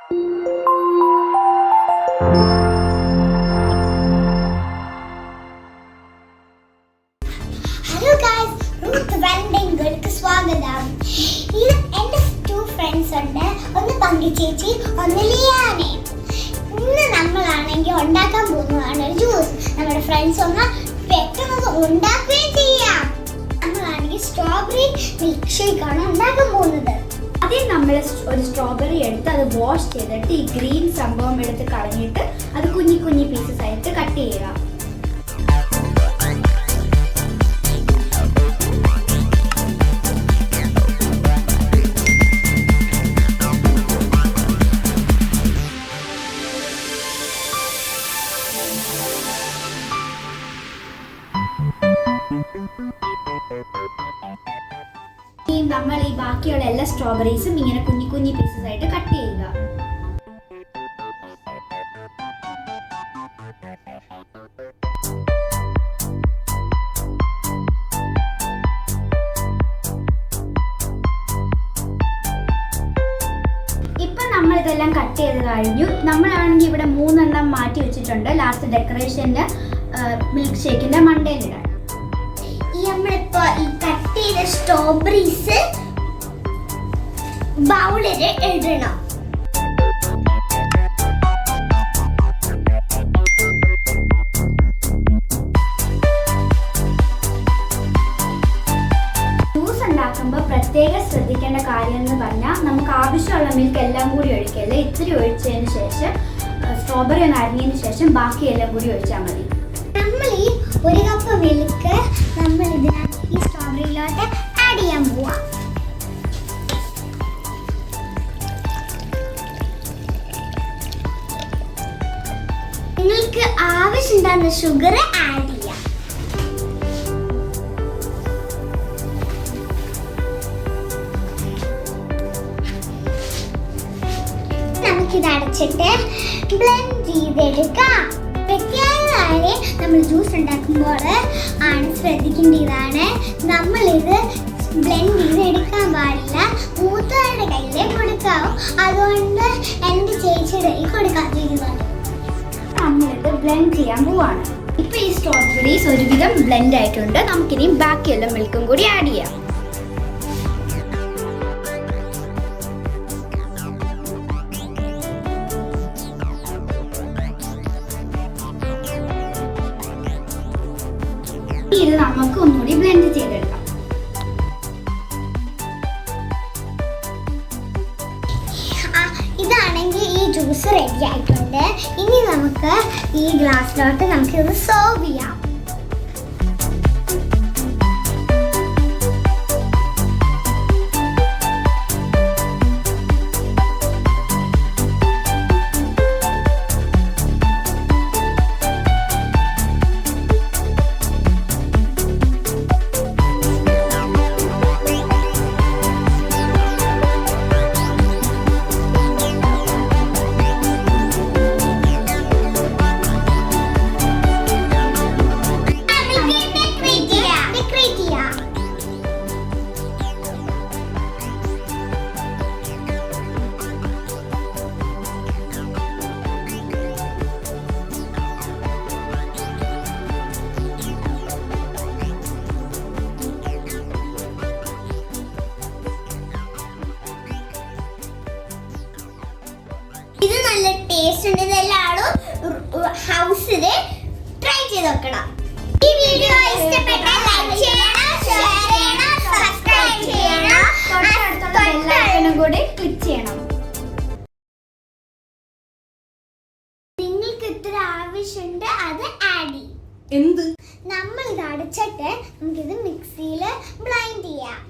Hello guys, Ruth Valentine ഗേൾക്ക് സ്വാഗതം. ഇത് എൻ്റെ 2 ഫ്രണ്ട്സ് ഉണ്ട്. ഒന്ന് പങ്കി ചേച്ചി, ഒന്ന് ലിയാനെ. ഇന്ന് നമ്മളാണെങ്കിൽ ഉണ്ടാക്കാൻ പോകുന്നതാണ് ഒരു ജ്യൂസ്. നമ്മുടെ ഫ്രണ്ട്സ് ഒന്ന് പെട്ടെന്ന് ഉണ്ടാക്കുകയും ചെയ്യാം. നമ്മളാണെങ്കിൽ സ്ട്രോബെറി മിൽക്ക് ഷേക്ക് ആണ് ഉണ്ടാക്കാൻ പോകുന്നത്. ആദ്യം നമ്മൾ ഒരു സ്ട്രോബെറി എടുത്ത് അത് വാഷ് ചെയ്തിട്ട് ഈ ഗ്രീൻ സംഭവം എടുത്ത് കളഞ്ഞിട്ട് അത് കുഞ്ഞി കുഞ്ഞി പീസസ് ആയിട്ട് കട്ട് ചെയ്യുക. നമ്മൾ ഈ ബാക്കിയുള്ള എല്ലാ സ്ട്രോബെറീസും ഇങ്ങനെ കുഞ്ഞി കുഞ്ഞി പീസസ് ആയിട്ട് കട്ട് ചെയ്യുക. ഇപ്പൊ നമ്മൾ ഇതെല്ലാം കട്ട് ചെയ്ത് കഴിഞ്ഞു. നമ്മളാണെങ്കിൽ ഇവിടെ 3 എണ്ണം മാറ്റി വെച്ചിട്ടുണ്ട് ലാസ്റ്റ് ഡെക്കറേഷന് മിൽക്ക് ഷേക്കിന്റെ മണ്ടയിലിടാൻ. നമ്മളിപ്പോ ഈ കട്ട് ചെയ്ത സ്ട്രോബെറീസ് ബൗളിൽ ഇടണം. ജ്യൂസ് ഉണ്ടാക്കുമ്പോൾ പ്രത്യേകം ശ്രദ്ധിക്കേണ്ട കാര്യം എന്ന് പറഞ്ഞാൽ നമുക്ക് ആവശ്യമുള്ള മിൽക്ക് എല്ലാം കൂടി ഒഴിക്കരുത്. ഇത്തിരി ഒഴിച്ചതിന് ശേഷം സ്ട്രോബെറി ഒന്ന് അരിഞ്ഞതിന് ശേഷം ബാക്കി എല്ലാം കൂടി ഒഴിച്ചാൽ മതി. നമ്മൾ ഈ 1 കപ്പ് മിൽക്ക് നമ്മൾ ഇതിനകത്ത് ഈ സ്ട്രോബെറിയിലോട്ട് ആഡ് ചെയ്യാൻ പോവാം. നിങ്ങൾക്ക് ആവശ്യമുണ്ടാകുന്ന ഷുഗർ ആഡ് ചെയ്യാം. നമുക്കിത് അടച്ചിട്ട് ബ്ലെൻഡ് ചെയ്തെടുക്കാം. പ്രത്യേക കാര്യം നമ്മൾ ജ്യൂസ് ഉണ്ടാക്കുമ്പോൾ ആണ് ശ്രദ്ധിക്കേണ്ടതാണ്. നമ്മളിത് ബ്ലെൻഡ് ചെയ്തെടുക്കാൻ പാടില്ല. മൂത്തവരുടെ കയ്യിലേ കൊടുക്കാവും. അതുകൊണ്ട് എൻ്റെ ചേച്ചിയുടെ കയ്യിൽ കൊടുക്കാതിരിക്കുന്നത്. നമ്മളിത് ബ്ലെൻഡ് ചെയ്യാൻ പോവാണ്. ഇപ്പൊ ഈ സ്ട്രോബെറീസ് ഒരുവിധം ബ്ലെൻഡ് ആയിട്ടുണ്ട്. നമുക്കിനി ബാക്കിയുള്ള മിൽക്കും കൂടി ആഡ് ചെയ്യാം. ഇത് നമുക്ക് ഒന്നുകൂടി ബ്ലെൻഡ് ചെയ്തെടുക്കാം. ഇതാണെങ്കിൽ ഈ ജ്യൂസ് റെഡി ആയിട്ടുണ്ട്. ഇനി നമുക്ക് ഈ ഗ്ലാസ്സിലോട്ട് നമുക്കിത് സെർവ് ചെയ്യാം. ഇത് നല്ല ടേസ്റ്റ് ഉണ്ട്. ഇതെല്ലാവരും ഹൗസില് ട്രൈ ചെയ്ത് നോക്കണം. ഈ വീഡിയോ ഇഷ്ടപ്പെട്ടാൽ ലൈക്ക് ചെയ്യണം, ഷെയർ ചെയ്യണം, സബ്സ്ക്രൈബ് ചെയ്യണം, തൊട്ടടുത്തുള്ള ബെൽ ഐക്കണും കൂടി ക്ലിക്ക് ചെയ്യണം. നിങ്ങൾക്ക് ഇത്ര ആവശ്യമുണ്ട് അത് ആഡ് ചെയ്യും. എന്ത്? നമ്മൾ ഇത് അടച്ചിട്ട് നമുക്കിത് മിക്സിയിൽ ബ്ലെൻഡ് ചെയ്യാം.